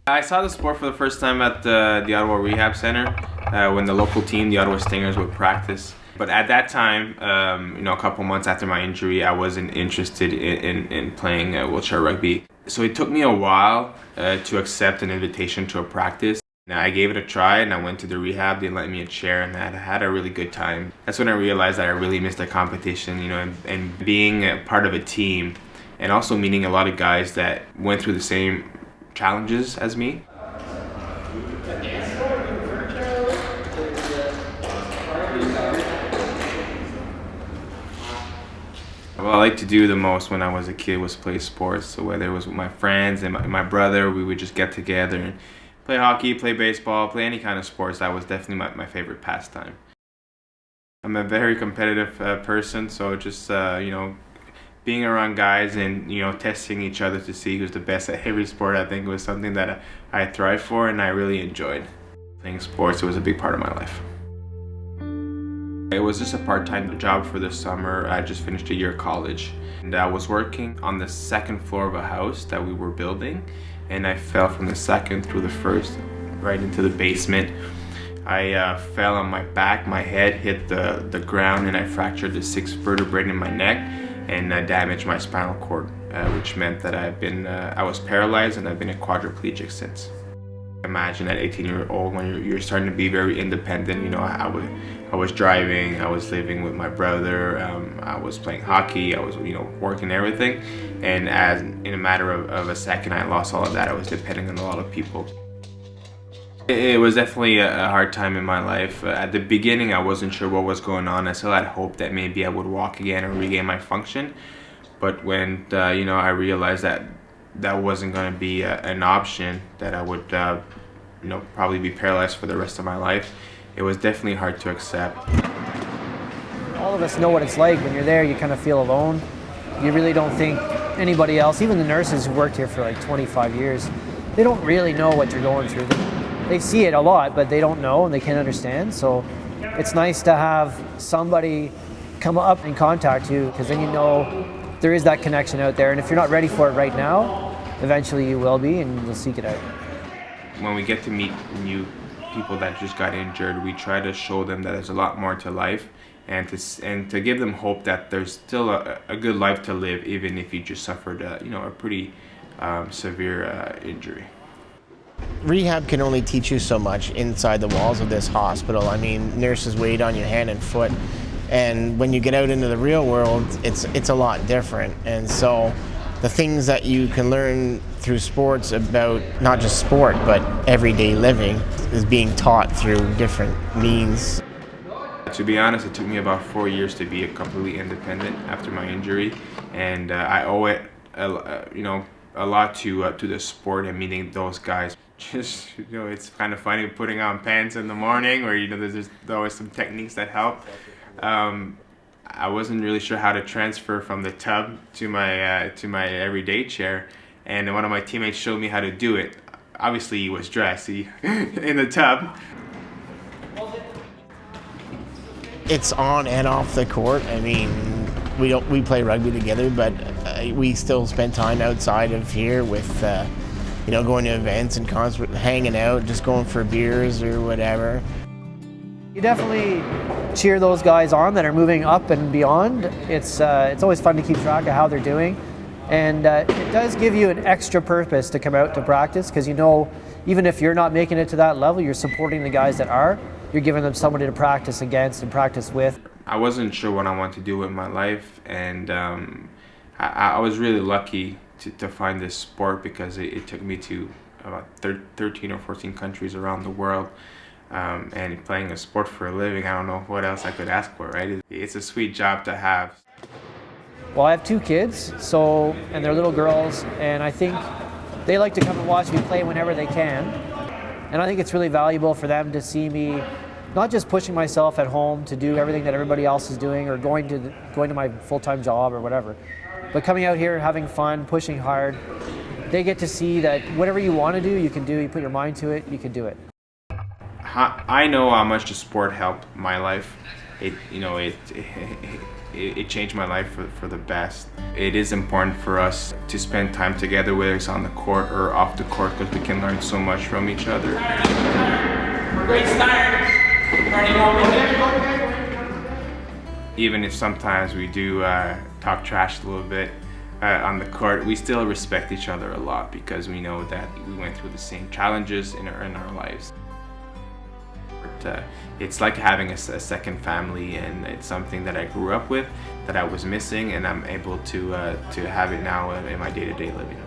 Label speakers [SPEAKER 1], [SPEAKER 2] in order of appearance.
[SPEAKER 1] I saw the sport for the first time at the Ottawa Rehab Centre when the local team, the Ottawa Stingers, would practice. But at that time, a couple months after my injury, I wasn't interested in playing wheelchair rugby. So it took me a while to accept an invitation to a practice. Now, I gave it a try and I went to the rehab. They lent me a chair and I had a really good time. That's when I realized that I really missed the competition, and being a part of a team, and also meeting a lot of guys that went through the same challenges as me. What I liked to do the most when I was a kid was play sports. So whether it was with my friends and my brother, we would just get together and play hockey, play baseball, play any kind of sports. That was definitely my favorite pastime. I'm a very competitive person, so just being around guys and testing each other to see who's the best at every sport, I think was something that I thrived for and I really enjoyed. Playing sports was a big part of my life. It was just a part-time job for the summer. I just finished a year of college and I was working on the second floor of a house that we were building, and I fell from the second through the first right into the basement. I fell on my back, my head hit the ground, and I fractured the 6th vertebrae in my neck and damaged my spinal cord, which meant that I was paralyzed and I've been a quadriplegic since. Imagine at 18-year-old when you're starting to be very independent. I was driving, I was living with my brother, I was playing hockey, I was working everything, and in a matter of a second I lost all of that. I was depending on a lot of people. It was definitely a hard time in my life. At the beginning I wasn't sure what was going on. I still had hope that maybe I would walk again or regain my function, but when I realized that wasn't going to be an option, that I would probably be paralyzed for the rest of my life, it was definitely hard to accept.
[SPEAKER 2] All of us know what it's like when you're there. You kind of feel alone. You really don't think anybody else, even the nurses who worked here for like 25 years, they don't really know what you're going through. They see it a lot, but they don't know and they can't understand. So it's nice to have somebody come up and contact you, because then there is that connection out there. And if you're not ready for it right now, eventually you will be, and you'll seek it out.
[SPEAKER 1] When we get to meet new people that just got injured, we try to show them that there's a lot more to life, and to give them hope that there's still a good life to live, even if you just suffered a pretty severe injury.
[SPEAKER 3] Rehab can only teach you so much inside the walls of this hospital. I mean, nurses wait on your hand and foot, and when you get out into the real world, it's a lot different. And so the things that you can learn through sports about not just sport but everyday living is being taught through different means.
[SPEAKER 1] To be honest, it took me about 4 years to be completely independent after my injury, and I owe it a lot to the sport and meeting those guys. Just it's kind of funny putting on pants in the morning, or there's always some techniques that help. I wasn't really sure how to transfer from the tub to my everyday chair, and one of my teammates showed me how to do it. Obviously he was dressed in the tub.
[SPEAKER 3] It's on and off the court. I mean, we play rugby together, but we still spend time outside of here with going to events and concerts, hanging out, just going for beers or whatever.
[SPEAKER 2] You definitely cheer those guys on that are moving up and beyond. It's always fun to keep track of how they're doing, and it does give you an extra purpose to come out to practice, because even if you're not making it to that level, you're supporting the guys that are. You're giving them somebody to practice against and practice with.
[SPEAKER 1] I wasn't sure what I wanted to do with my life, and I was really lucky to find this sport, because it took me to about 13 or 14 countries around the world. And playing a sport for a living, I don't know what else I could ask for, right? It's a sweet job to have.
[SPEAKER 2] Well, I have 2 kids, and they're little girls, and I think they like to come and watch me play whenever they can. And I think it's really valuable for them to see me not just pushing myself at home to do everything that everybody else is doing, or going to my full-time job or whatever, but coming out here, having fun, pushing hard, They get to see that whatever you want to do, you can do. You put your mind to it, you can do it.
[SPEAKER 1] I know how much the sport helped my life. It changed my life for the best. It is important for us to spend time together, whether it's on the court or off the court, because we can learn so much from each other.
[SPEAKER 4] Great start.
[SPEAKER 1] Even if sometimes we do talk trash a little bit on the court, we still respect each other a lot because we know that we went through the same challenges in our lives. It's like having a second family, and it's something that I grew up with, that I was missing, and I'm able to have it now in my day-to-day living.